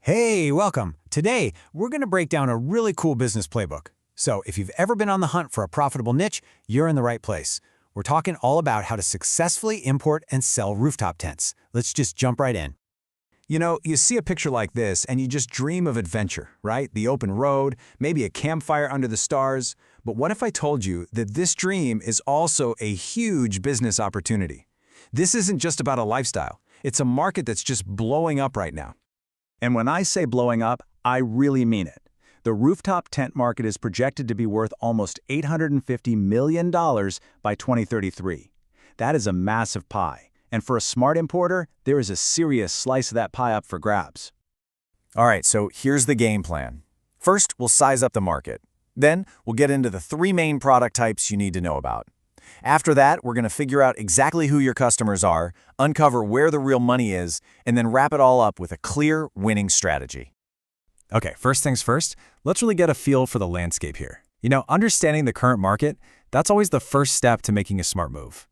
Hey, welcome. Today, we're going to break down a really cool business playbook. So if you've ever been on the hunt for a profitable niche, you're in the right place. We're talking all about how to successfully import and sell rooftop tents. Let's just jump right in. You see a picture like this and you just dream of adventure, right? The open road, maybe a campfire under the stars. But what if I told you that this dream is also a huge business opportunity? This isn't just about a lifestyle. It's a market that's just blowing up right now. And when I say blowing up, I really mean it. The rooftop tent market is projected to be worth almost $850 million by 2033. That is a massive pie. And for a smart importer, there is a serious slice of that pie up for grabs. All right, so here's the game plan. First, we'll size up the market. Then, we'll get into the three main product types you need to know about. After that, we're going to figure out exactly who your customers are, uncover where the real money is, and then wrap it all up with a clear, winning strategy. Okay, first things first, let's really get a feel for the landscape here. Understanding the current market, that's always the first step to making a smart move.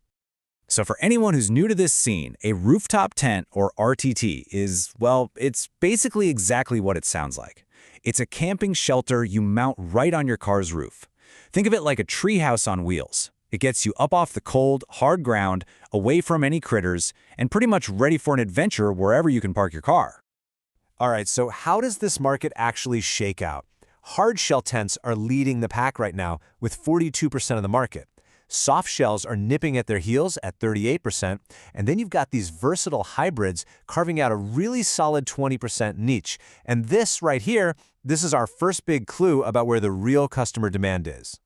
So for anyone who's new to this scene, a rooftop tent, or RTT, is, well, it's basically exactly what it sounds like. It's a camping shelter you mount right on your car's roof. Think of it like a treehouse on wheels. It gets you up off the cold, hard ground, away from any critters, and pretty much ready for an adventure wherever you can park your car. All right, so how does this market actually shake out? Hard shell tents are leading the pack right now with 42% of the market. Soft shells are nipping at their heels at 38%, and then you've got these versatile hybrids carving out a really solid 20% niche. And this right here, this is our first big clue about where the real customer demand is.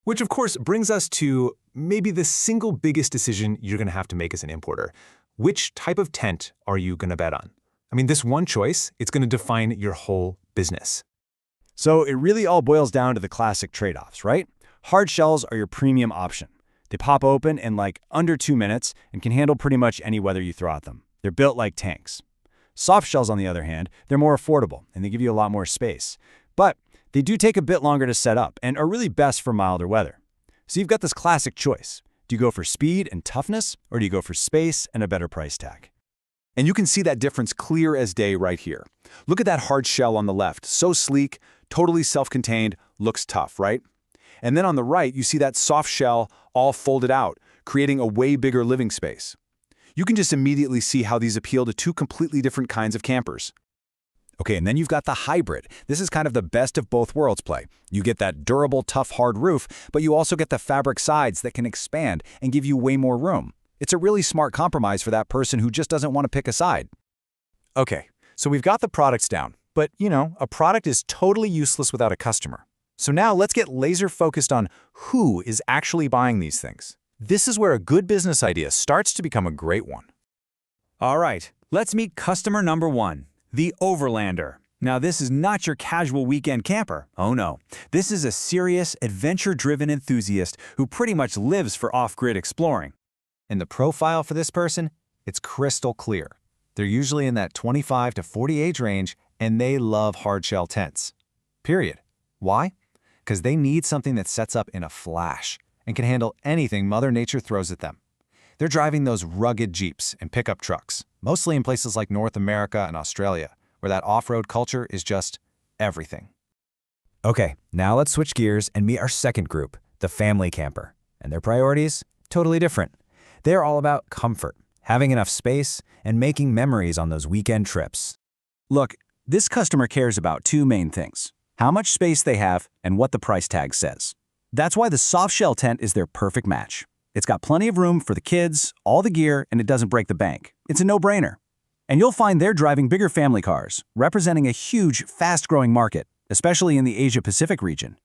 Which of course brings us to maybe the single biggest decision you're going to have to make as an importer. Which type of tent are you going to bet on? I mean, this one choice, it's going to define your whole business. So it really all boils down to the classic trade-offs, right? Hard shells are your premium option. They pop open in like under 2 minutes and can handle pretty much any weather you throw at them. They're built like tanks. Soft shells, on the other hand, they're more affordable and they give you a lot more space. But they do take a bit longer to set up and are really best for milder weather. So you've got this classic choice. Do you go for speed and toughness, or do you go for space and a better price tag? And you can see that difference clear as day right here. Look at that hard shell on the left. So sleek, totally self-contained, looks tough, right? And then on the right, you see that soft shell all folded out, creating a way bigger living space. You can just immediately see how these appeal to two completely different kinds of campers. Okay, and then you've got the hybrid. This is kind of the best of both worlds play. You get that durable, tough, hard roof, but you also get the fabric sides that can expand and give you way more room. It's a really smart compromise for that person who just doesn't want to pick a side. Okay, so we've got the products down, but a product is totally useless without a customer. So now let's get laser focused on who is actually buying these things. This is where a good business idea starts to become a great one. All right, let's meet customer number one. The Overlander. Now, this is not your casual weekend camper. Oh no. This is a serious, adventure-driven enthusiast who pretty much lives for off-grid exploring. And the profile for this person, it's crystal clear. They're usually in that 25 to 40 age range, and they love hardshell tents. Period. Why? Because they need something that sets up in a flash and can handle anything Mother Nature throws at them. They're driving those rugged Jeeps and pickup trucks, mostly in places like North America and Australia, where that off-road culture is just everything. Okay, now let's switch gears and meet our second group, the family camper. And their priorities? Totally different. They're all about comfort, having enough space, and making memories on those weekend trips. Look, this customer cares about two main things: how much space they have and what the price tag says. That's why the soft shell tent is their perfect match. It's got plenty of room for the kids, all the gear, and it doesn't break the bank. It's a no-brainer. And you'll find they're driving bigger family cars, representing a huge, fast-growing market, especially in the Asia-Pacific region.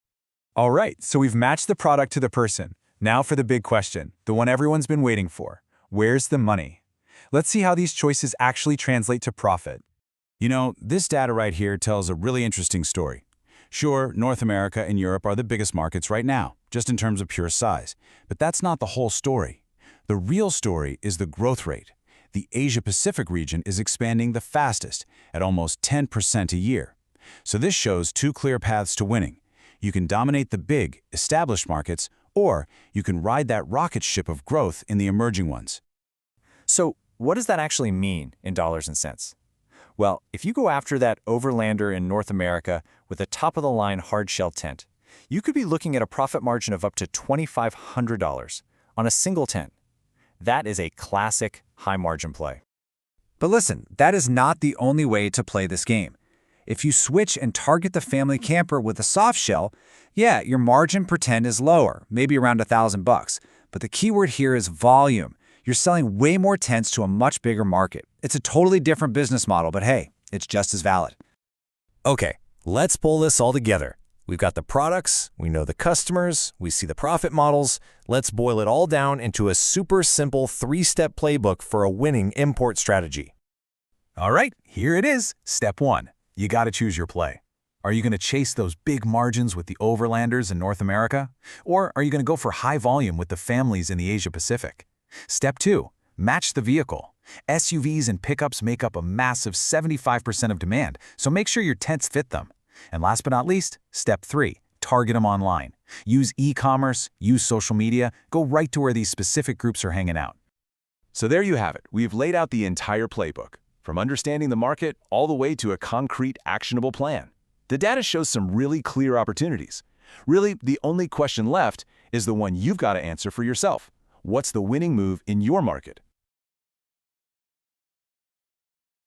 All right, so we've matched the product to the person. Now for the big question, the one everyone's been waiting for. Where's the money? Let's see how these choices actually translate to profit. This data right here tells a really interesting story. Sure, North America and Europe are the biggest markets right now, just in terms of pure size. But that's not the whole story. The real story is the growth rate. The Asia-Pacific region is expanding the fastest, at almost 10% a year. So this shows two clear paths to winning. You can dominate the big, established markets, or you can ride that rocket ship of growth in the emerging ones. So what does that actually mean in dollars and cents? Well, if you go after that Overlander in North America with a top-of-the-line hard-shell tent, you could be looking at a profit margin of up to $2,500 on a single tent. That is a classic high-margin play. But listen, that is not the only way to play this game. If you switch and target the family camper with a soft shell, yeah, your margin per tent is lower, maybe around $1,000. But the keyword here is volume. You're selling way more tents to a much bigger market. It's a totally different business model, but hey, it's just as valid. Okay, let's pull this all together. We've got the products, we know the customers, we see the profit models. Let's boil it all down into a super simple 3-step playbook for a winning import strategy. All right, here it is. Step 1. You got to choose your play. Are you going to chase those big margins with the Overlanders in North America? Or are you going to go for high volume with the families in the Asia Pacific? Step 2. Match the vehicle. SUVs and pickups make up a massive 75% of demand, so make sure your tents fit them. And last but not least, Step 3. Target them online. Use e-commerce, use social media, go right to where these specific groups are hanging out. So there you have it. We've laid out the entire playbook, from understanding the market all the way to a concrete, actionable plan. The data shows some really clear opportunities. Really, the only question left is the one you've got to answer for yourself. What's the winning move in your market?